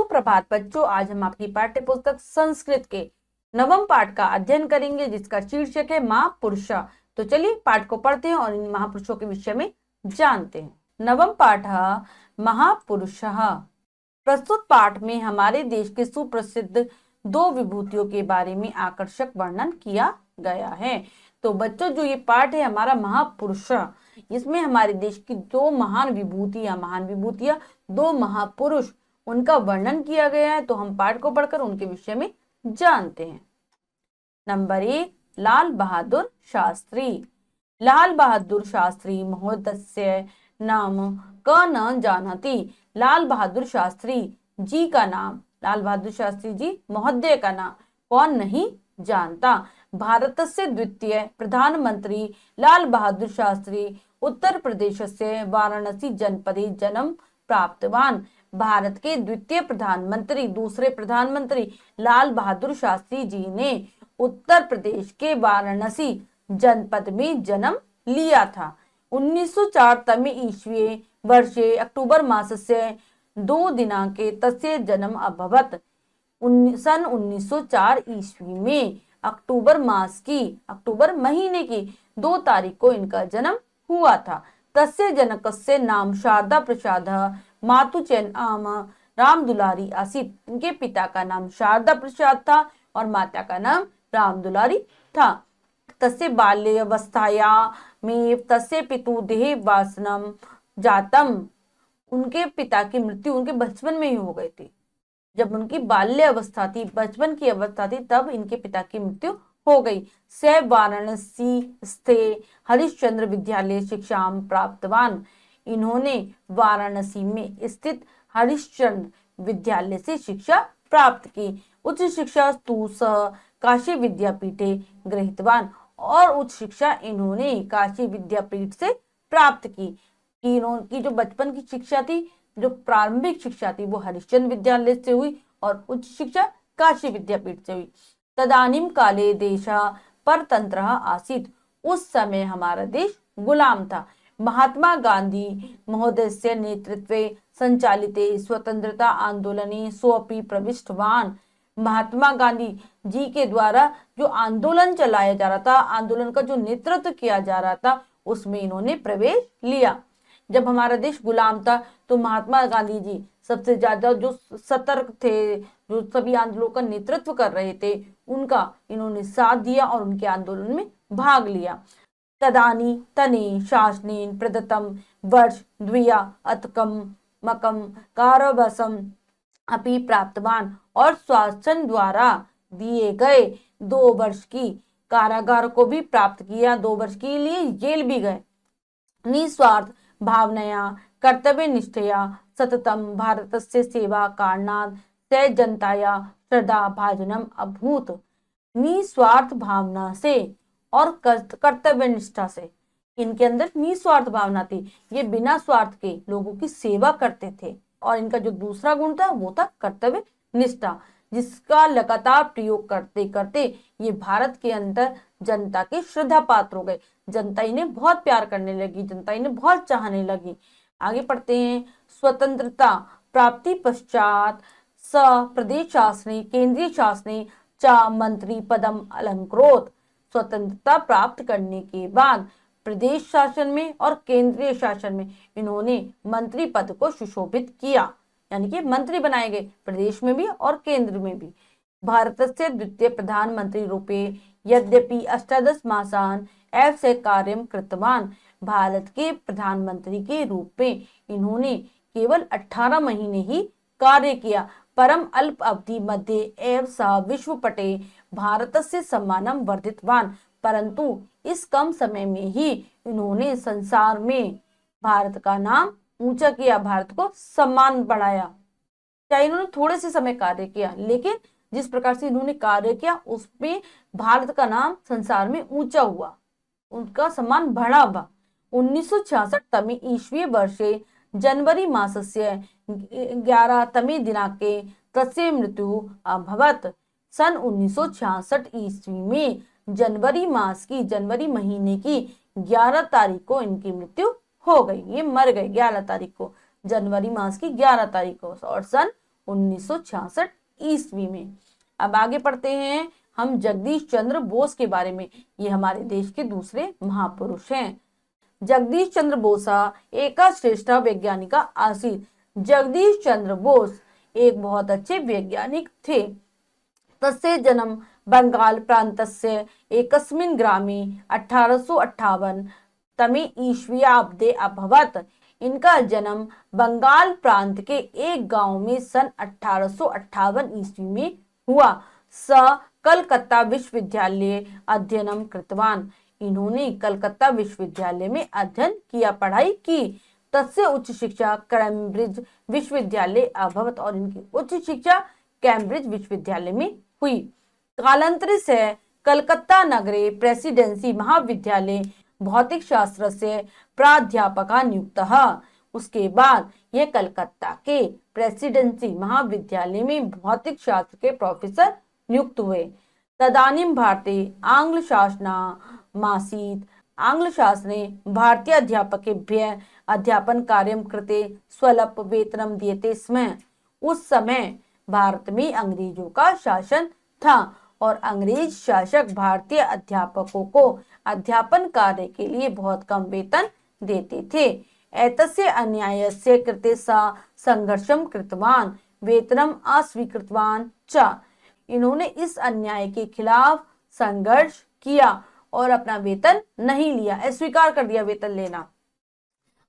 सुप्रभात बच्चों, आज हम आपकी पाठ्य पुस्तक संस्कृत के नवम पाठ का अध्ययन करेंगे जिसका शीर्षक है महापुरुष। तो चलिए पाठ को पढ़ते हैं और इन महापुरुषों के विषय में जानते हैं। नवम पाठ महापुरुष। प्रस्तुत पाठ में हमारे देश के सुप्रसिद्ध दो विभूतियों के बारे में आकर्षक वर्णन किया गया है। तो बच्चों, जो ये पाठ है हमारा महापुरुष, इसमें हमारे देश की दो महान विभूतियां, दो महापुरुष, उनका वर्णन किया गया है। तो हम पाठ को पढ़कर उनके विषय में जानते हैं। नंबर 1, लाल बहादुर शास्त्री। लाल बहादुर शास्त्री महोदय नाम क न जानती। लाल बहादुर शास्त्री जी का नाम, लाल बहादुर शास्त्री जी महोदय का नाम कौन नहीं जानता। भारत से द्वितीय प्रधानमंत्री लाल बहादुर शास्त्री उत्तर प्रदेश से वाराणसी जनपदे जन्म प्राप्तवान। भारत के द्वितीय प्रधानमंत्री, दूसरे प्रधानमंत्री लाल बहादुर शास्त्री जी ने उत्तर प्रदेश के वाराणसी जनपद में जन्म लिया था। 1904 तमे ईस्वी वर्षे अक्टूबर मासस्य 2 दिनांके तस्य जन्म अभवत्। सन 1904 ईस्वी में अक्टूबर महीने की 2 तारीख को इनका जन्म हुआ था। तस्य जनकस्य नाम शारदा प्रसाद मातुचैन राम दुलारी आसित। इनके पिता का नाम शारदा प्रसाद था और माता का नाम राम दुलारी था। तस्य बाल्यावस्थाया में तस्य पितु देहवासनम जातम। उनके पिता की मृत्यु उनके बचपन में ही हो गई थी। जब उनकी बाल्य अवस्था थी, बचपन की अवस्था थी, तब इनके पिता की मृत्यु हो गई। से वाराणसी स्थित हरिश्चंद्र विद्यालय शिक्षा प्राप्तवान। इन्होंने वाराणसी में स्थित हरिश्चंद्र विद्यालय से शिक्षा प्राप्त की। उच्च शिक्षा तु सह काशी विद्यापीठे गृहीतवान। और उच्च शिक्षा इन्होंने काशी विद्यापीठ से प्राप्त की। इनकी जो बचपन की शिक्षा थी, जो प्रारंभिक शिक्षा थी, वो हरिश्चंद्र विद्यालय से हुई और उच्च शिक्षा काशी विद्यापीठ से हुई। तदानीम काले देशा परतंत्र आसीत। उस समय हमारा देश गुलाम था। महात्मा गांधी महोदय से नेतृत्वे संचालिते स्वतंत्रता आंदोलने सोपि प्रविष्टवान। महात्मा गांधी जी के द्वारा जो आंदोलन चलाया जा रहा था, आंदोलन का जो नेतृत्व किया जा रहा था, उसमें इन्होंने प्रवेश लिया। जब हमारा देश गुलाम था तो महात्मा गांधी जी सबसे ज्यादा जो सतर्क थे, जो सभी आंदोलनों का नेतृत्व कर रहे थे, उनका इन्होंने साथ दिया और उनके आंदोलन में भाग लिया। तदानी तने शासनेन प्रदत्तम वर्ष द्विया अतकम मकम कारावासम अपि प्राप्तवान। और शासन द्वारा दिए गए 2 वर्ष की कारागार को भी प्राप्त किया। 2 वर्ष के लिए जेल भी गए। निस्वार्थ भावनया कर्तव्य निष्ठया सततम भारतस्य सेवा कारणात् से जनताया श्रद्धा भाजनम अभूत। निस्वार्थ भावना से और कर्तव्य निष्ठा से, इनके अंदर निस्वार्थ भावना थी। ये बिना स्वार्थ के लोगों की सेवा करते थे। और इनका जो दूसरा गुण था वो था कर्तव्य निष्ठा, जिसका लगातार प्रयोग करते करते ये भारत के अंदर जनता के श्रद्धा पात्र हो गए। जनता इन्हें बहुत प्यार करने लगी, जनता इन्हें बहुत चाहने लगी। आगे पढ़ते हैं। स्वतंत्रता प्राप्ति पश्चात स प्रदेश शासने केंद्रीय शासने च मंत्री पदम अलंकृत। स्वतंत्रता प्राप्त करने के बाद प्रदेश शासन में और केंद्रीय शासन में इन्होंने मंत्री पद को सुशोभित किया, यानी कि मंत्री बनाए गए प्रदेश में भी और केंद्र में भी। भारत से द्वितीय प्रधानमंत्री रूपे यद्यपि 18 मासान एव से कार्यम कृतवान। भारत के प्रधानमंत्री के रूप में इन्होंने केवल 18 महीने ही कार्य किया। परम अल्प अवधि मध्य एव सा विश्व पटे भारत से सम्मानम वर्धितवान। परंतु इस कम समय में ही इन्होंने संसार में भारत का नाम ऊंचा किया, भारत को सम्मान बढ़ाया। चाहे इन्होंने थोड़े से समय कार्य किया, लेकिन जिस प्रकार से इन्होंने कार्य किया उसमें भारत का नाम संसार में ऊंचा हुआ, उनका सम्मान बढ़ा हुआ। 1966 तमे ईस्वी वर्षे जनवरी मासस्य 11 तमे दिनांके तस्य मृत्यु अभवत्। सन 1966 ईस्वी में जनवरी महीने की 11 तारीख को इनकी मृत्यु हो गई। ये मर गए 11 तारीख को, जनवरी मास की 11 तारीख को। और सन 1966 ईस्वी में। अब आगे पढ़ते हैं हम जगदीश चंद्र बोस के बारे में। ये हमारे देश के दूसरे महापुरुष हैं। जगदीश चंद्र बोस एक श्रेष्ठ वैज्ञानिक आसीत्। जगदीश चंद्र बोस एक बहुत अच्छे वैज्ञानिक थे। तस्य जन्म बंगाल प्रान्तस्य एकस्मिन् ग्रामे 1858 तमे ईस्वीयाब्दे अभवत्। इनका जन्म बंगाल प्रांत के एक गांव में सन 1858 ईस्वी में हुआ। स कलकत्ता विश्वविद्यालय अध्ययनम कृतवान। इन्होंने कलकत्ता विश्वविद्यालय में अध्ययन किया, पढ़ाई की। तस्य उच्च शिक्षा कैम्ब्रिज विश्वविद्यालय अभवत, और इनकी उच्च शिक्षा कैम्ब्रिज विश्वविद्यालय में हुई। कालांतरे से कलकत्ता नगरे प्रेसिडेंसी महाविद्यालय भौतिक शास्त्र से प्राध्यापक नियुक्त। उसके बाद यह कलकत्ता के प्रेसिडेंसी महाविद्यालय में भौतिक शास्त्र के प्रोफेसर नियुक्त हुए। तदानीं भारते आंग्ल शासनमासीत्। आंग्ल शासने भारतीय अध्यापकेभ्यः अध्यापन कार्यं कृते स्वल्प वेतनं दीयते स्म। उस समय भारत में अंग्रेजों का शासन था और अंग्रेज शासक भारतीय अध्यापकों को अध्यापन कार्य के लिए बहुत कम वेतन देते थे। एतस्य अन्यायस्य कृते सा संघर्षं कृतवान वेतनम अस्वीकृतवान च। इन्होंने इस अन्याय के खिलाफ संघर्ष किया और अपना वेतन नहीं लिया, अस्वीकार कर दिया वेतन लेना।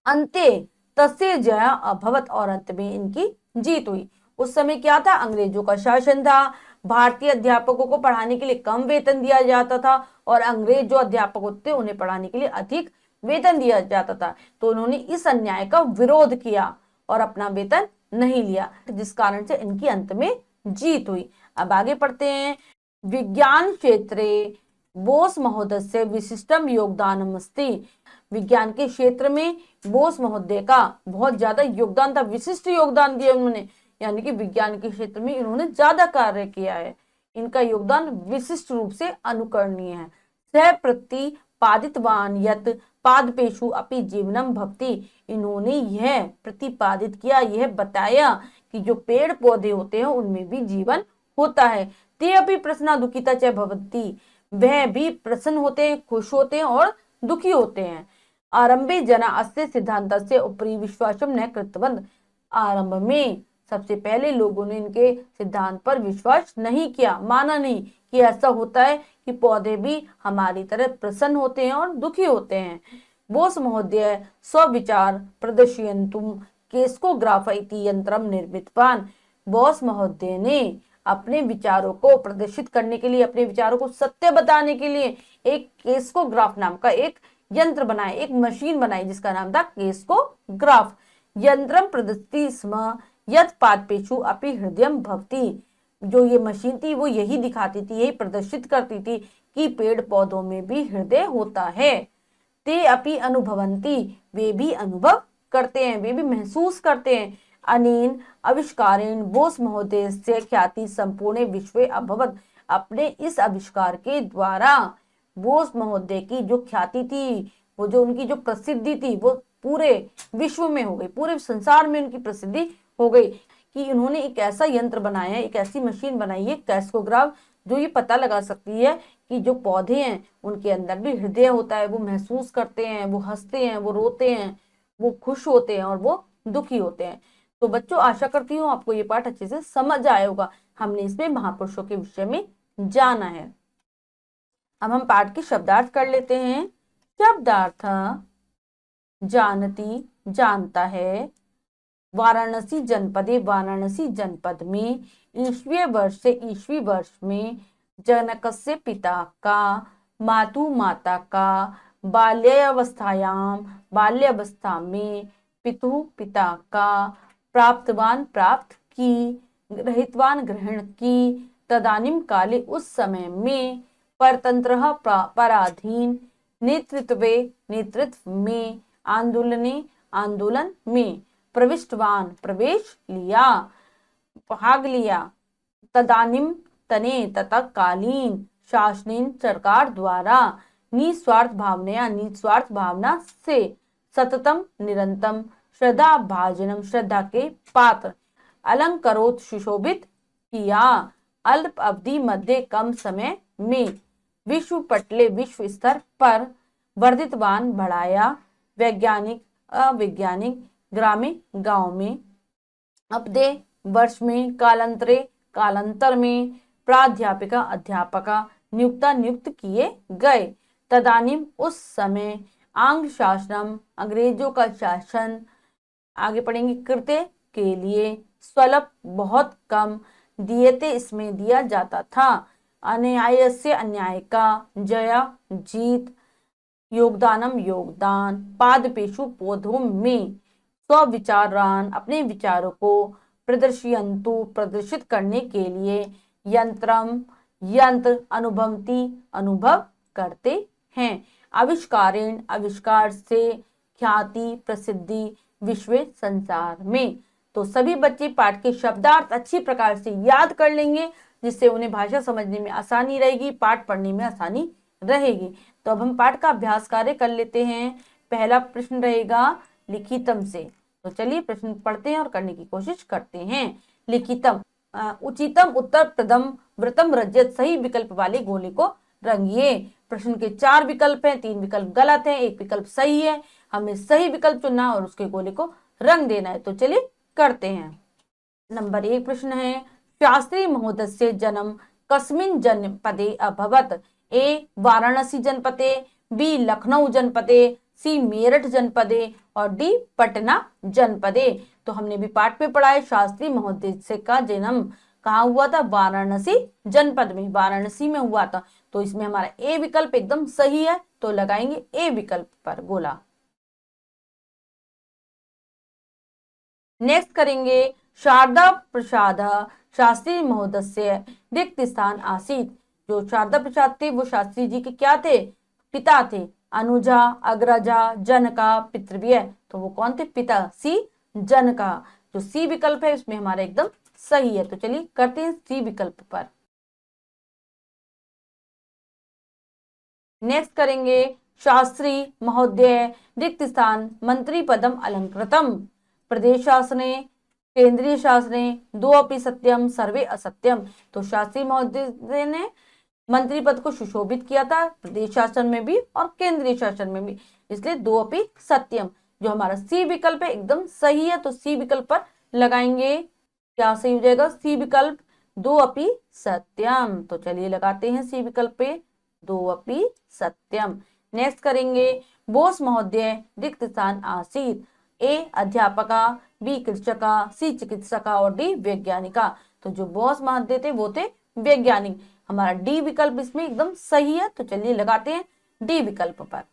अंते तस्य जय अभवत, और अंत में इनकी जीत हुई। उस समय क्या था, अंग्रेजों का शासन था। भारतीय अध्यापकों को पढ़ाने के लिए कम वेतन दिया जाता था और अंग्रेज जो अध्यापक होते उन्हें पढ़ाने के लिए अधिक वेतन दिया जाता था। तो उन्होंने इस अन्याय का विरोध किया और अपना वेतन नहीं लिया, जिस कारण से इनकी अंत में जीत हुई। अब आगे पढ़ते हैं। विज्ञान क्षेत्रे बोस महोदय से विशिष्टम योगदानम अस्ति। विज्ञान के क्षेत्र में बोस महोदय का बहुत ज्यादा योगदान था, विशिष्ट योगदान दिया उन्होंने, यानी कि विज्ञान के क्षेत्र में इन्होंने ज्यादा कार्य किया है। इनका योगदान विशिष्ट रूप से अनुकरणीय है। सह प्रतिपादितवान यत् पादपेषु अपि जीवनम भवति। इन्होंने यह प्रतिपादित किया, यह बताया कि जो पेड़ पौधे होते हैं उनमें भी जीवन होता है। ते अपि प्रसन्ना दुखिता च भवन्ति। वह भी प्रसन्न होते हैं, खुश होते हैं और दुखी होते हैं। आरंभे जना अस्य सिद्धांतस्य उपरि विश्वासम न कृतवन्तः। आरंभ में सबसे पहले लोगों ने इनके सिद्धांत पर विश्वास नहीं किया, माना नहीं कि ऐसा होता है कि पौधे भी हमारी तरह प्रसन्न होते हैं और दुखी होते हैं। बोस महोदय स्वविचार प्रदर्शयन्तुं केस्कोग्राफ इति यंत्रम निर्मितवान। बोस महोदय ने अपने विचारों को प्रदर्शित करने के लिए, अपने विचारों को सत्य बताने के लिए एक केस्कोग्राफ नाम का एक यंत्र बनाया, एक मशीन बनाई जिसका नाम था केस्कोग्राफ। यंत्रम प्रदर्शति स्म यत् पादपेषु अपि हृदयं भवति। जो ये मशीन थी वो यही दिखाती थी, यही प्रदर्शित करती थी कि पेड़ पौधों में भी हृदय होता है। ते अपि अनुभवन्ति। वे भी अनुभव करते हैं, वे भी महसूस करते हैं। अनेन आविष्कारेण बोस महोदय से ख्याति संपूर्ण विश्व अभवत। अपने इस आविष्कार के द्वारा बोस महोदय की जो ख्याति थी, वो जो उनकी जो प्रसिद्धि थी, वो पूरे विश्व में हो गई, पूरे संसार में उनकी प्रसिद्धि हो गई कि उन्होंने एक ऐसा यंत्र बनाया है, एक ऐसी मशीन बनाई है कैस्कोग्राफ, जो ये पता लगा सकती है कि जो पौधे हैं उनके अंदर भी हृदय होता है, वो महसूस करते हैं, वो हंसते हैं, वो रोते हैं, वो खुश होते हैं और वो दुखी होते हैं। तो बच्चों, आशा करती हूँ आपको ये पाठ अच्छे से समझ आया होगा। हमने इसमें महापुरुषों के विषय में जाना है। अब हम पाठ के शब्दार्थ कर लेते हैं। शब्दार्थ: जानती, जानता है। वाराणसी जनपदे, वाराणसी जनपद में। ईस्वीय वर्ष से ईस्वी वर्ष में। जनकस्य पिता का, मातु माता का। बाल्यावस्थायाम, बाल्यावस्था में। पितु पिता का। प्राप्तवान प्राप्त की। ग्रहीतवान ग्रहण की। तदानीम काले उस समय में। परतंत्रः पराधीन। नेतृत्वे नेतृत्व में। आंदोलने आंदोलन में। प्रविष्टवान प्रवेश लिया, भाग लिया। तदानीम तने तत्कालीन। शासनेन सरकार द्वारा। निस्वार्थ भावना, निस्वार्थ भावना से। सततम निरंतम। श्रद्धा भाजनम, श्रद्धा के पात्र। अलंकरोत सुशोभित किया, अल्प अवधि मध्य कम समय में विश्व पटले विश्व स्तर पर वर्धितवान बढ़ाया, वैज्ञानिक अवैज्ञानिक ग्रामीण गांव में अपदे वर्ष में कालांतरे कालांतर में प्राध्यापिका अध्यापका नियुक्त किए गए। तदानीम उस समय आंग्ल शासनम अंग्रेजों का शासन, आगे पढ़ेंगे, कृत्य के लिए स्वल्प बहुत कम दिएते इसमें दिया जाता था। अन्याय से अन्याय का जया जीत, योगदानम योगदान, पादपेशु पौधों में स्वविचारान अपने विचारों को प्रदर्शयन्तु प्रदर्शित करने के लिए, यंत्रम यंत्र अनुभवती अनुभव करते हैं, आविष्कारेण आविष्कार से, ख्याति प्रसिद्धि विश्व संसार में। तो सभी बच्चे पाठ के शब्दार्थ अच्छी प्रकार से याद कर लेंगे, जिससे उन्हें भाषा समझने में आसानी रहेगी, पाठ पढ़ने में आसानी रहेगी। तो अब हम पाठ का अभ्यास कार्य कर लेते हैं। पहला प्रश्न रहेगा लिखितम से। तो चलिए प्रश्न पढ़ते हैं और करने की कोशिश करते हैं। लिखितम, उचितम उत्तर प्रथम व्रतम रजत, सही विकल्प वाले गोले को रंगिए। प्रश्न के 4 विकल्प हैं, 3 विकल्प गलत हैं, 1 विकल्प सही है। हमें सही विकल्प चुनना और उसके गोले को रंग देना है। तो चलिए करते हैं। नंबर 1 प्रश्न है, शास्त्री महोदय जन्म कस्मिन् जनपदे अभवत? ए वाराणसी जनपदे, बी लखनऊ जनपदे, सी मेरठ जनपदे और डी पटना जनपदे। तो हमने भी पाठ में पढ़ा है, शास्त्री महोदय का जन्म कहाँ हुआ था? वाराणसी जनपद में, वाराणसी में हुआ था। तो इसमें हमारा ए विकल्प एकदम सही है, तो लगाएंगे ए विकल्प पर गोला। नेक्स्ट करेंगे, शारदा प्रसाद शास्त्री महोदय रिक्त स्थान आसीत। जो शारदा प्रसाद थे वो शास्त्री जी के क्या थे? पिता थे। अनुजा, अग्रजा, जनका, पितृव्य। तो वो कौन थे? पिता, सी जनका। जो सी विकल्प है उसमें हमारा एकदम सही है। तो चलिए करते हैं सी विकल्प पर। नेक्स्ट करेंगे, शास्त्री महोदय रिक्त स्थान मंत्री पदम अलंकृतम। प्रदेश शासने, केंद्रीय शासने, दो अपि सत्यम सर्वे असत्यम। तो शास्त्री महोदय ने मंत्री पद को सुशोभित किया था, प्रदेश शासन में भी और केंद्रीय शासन में भी, इसलिए दो अपि सत्यम। जो हमारा सी विकल्प है एकदम सही है, तो सी विकल्प पर लगाएंगे। क्या सही हो जाएगा? सी विकल्प, दो अपि सत्यम। तो चलिए लगाते हैं सी विकल्प पे दो अपि सत्यम। नेक्स्ट करेंगे, बोस महोदय रिक्त स्थान आसीत। ए अध्यापका, बी कृषका, सी चिकित्सका और डी वैज्ञानिका। तो जो बोस महोदय थे वो थे वैज्ञानिक। हमारा डी विकल्प इसमें एकदम सही है, तो चलिए लगाते हैं डी विकल्प पर।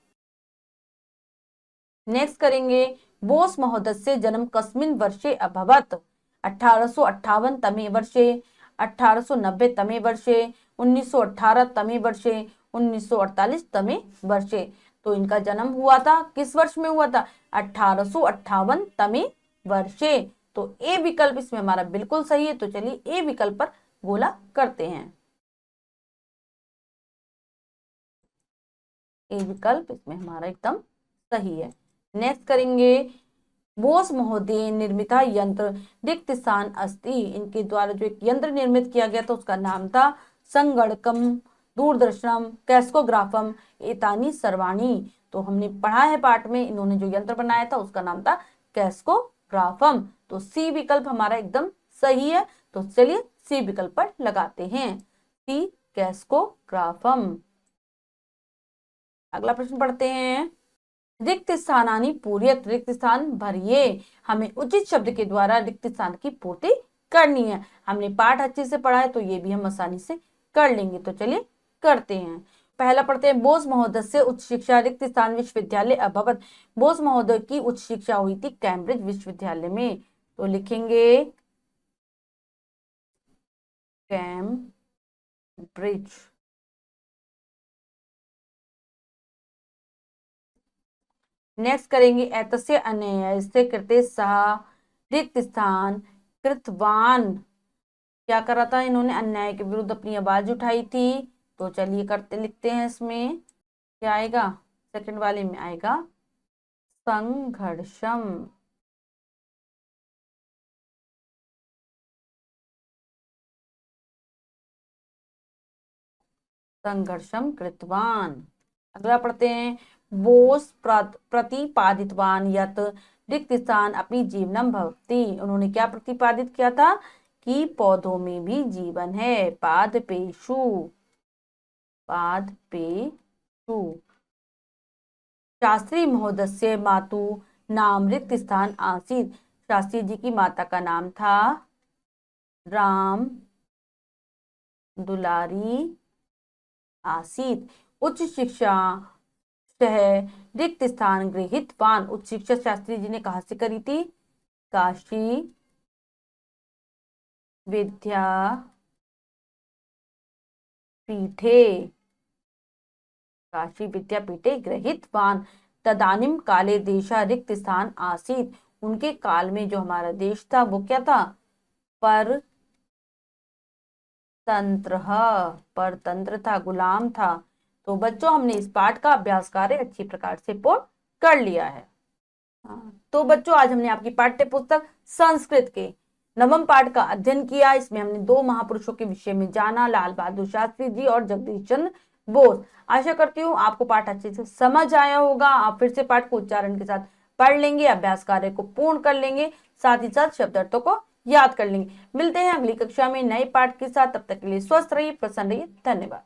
नेक्स्ट करेंगे, बोस महोदय जन्म कस्मिन वर्षे अभवत? 1858 तमे वर्षे, 1890 तमे वर्षे, 1918 तमे वर्षे, 1948 तमे वर्षे। तो इनका जन्म हुआ था, किस वर्ष में हुआ था? 1858 तमे वर्षे। तो ए विकल्प इसमें हमारा बिल्कुल सही है, तो चलिए ए विकल्प पर गोला करते हैं। ए विकल्प इसमें हमारा एकदम सही है। नेक्स्ट करेंगे, बोस महोदय निर्मिता यंत्र रिक्त स्थान अस्ति। इनके द्वारा जो एक यंत्र निर्मित किया गया था उसका नाम था संगणकम, दूरदर्शनम, कैस्कोग्राफम, एतानी सर्वाणी। तो हमने पढ़ा है पाठ में, इन्होंने जो यंत्र बनाया था उसका नाम था कैस्कोग्राफम। तो सी विकल्प हमारा एकदम सही है, तो चलिए सी विकल्प पर लगाते हैं, सी कैस्कोग्राफम। अगला प्रश्न पढ़ते हैं, रिक्त स्थानानि पूर्यत, रिक्त स्थान भरिए। हमें उचित शब्द के द्वारा रिक्त स्थान की पूर्ति करनी है। हमने पाठ अच्छे से पढ़ा है, तो ये भी हम आसानी से कर लेंगे। तो चलिए करते हैं। पहला पढ़ते हैं, बोस महोदय से उच्च शिक्षा रिक्त स्थान विश्वविद्यालय अभवत। बोस महोदय की उच्च शिक्षा हुई थी कैम्ब्रिज विश्वविद्यालय में। तो लिखेंगे कैम्ब्रिज। नेक्स्ट करेंगे, एतस्य अन्यायस्य कृते सह रिक्त स्थान कृतवान। क्या करा था इन्होंने? अन्याय के विरुद्ध अपनी आवाज उठाई थी। तो चलिए करते लिखते हैं, इसमें क्या आएगा? सेकंड वाले में आएगा संघर्षम। संघर्षम कृतवान। अगला पढ़ते हैं, बोस प्रतिपादितवान यत रिक्त स्थान अपनी जीवनम भवति। उन्होंने क्या प्रतिपादित किया था कि पौधों में भी जीवन है। पादपेषु, पादपेषु। शास्त्री महोदय मातु नाम रिक्त स्थान आसीत। शास्त्री जी की माता का नाम था राम दुलारी आसीत। उच्च शिक्षा सह रिक्त स्थान गृहीतवान। उच्च शिक्षा शास्त्री जी ने कहा से करी थी? काशी विद्या पीठे, काशी विद्यापीठे गृहीतवान। तदानीम काले देशा रिक्त स्थान आसीत। उनके काल में जो हमारा देश था वो क्या था? परतंत्र, परतंत्र था, गुलाम था। तो बच्चों हमने इस पाठ का अभ्यास कार्य अच्छी प्रकार से पूर्ण कर लिया है। तो बच्चों आज हमने आपकी पाठ्य पुस्तक संस्कृत के नवम पाठ का अध्ययन किया। इसमें हमने दो महापुरुषों के विषय में जाना, लाल बहादुर शास्त्री जी और जगदीश चंद्र बोस। आशा करती हूँ आपको पाठ अच्छे से समझ आया होगा। आप फिर से पाठ को उच्चारण के साथ पढ़ लेंगे, अभ्यास कार्य को पूर्ण कर लेंगे, साथ ही साथ शब्द अर्थों को याद कर लेंगे। मिलते हैं अगली कक्षा में नए पाठ के साथ। तब तक के लिए स्वस्थ रहिए, प्रसन्न रहिए। धन्यवाद।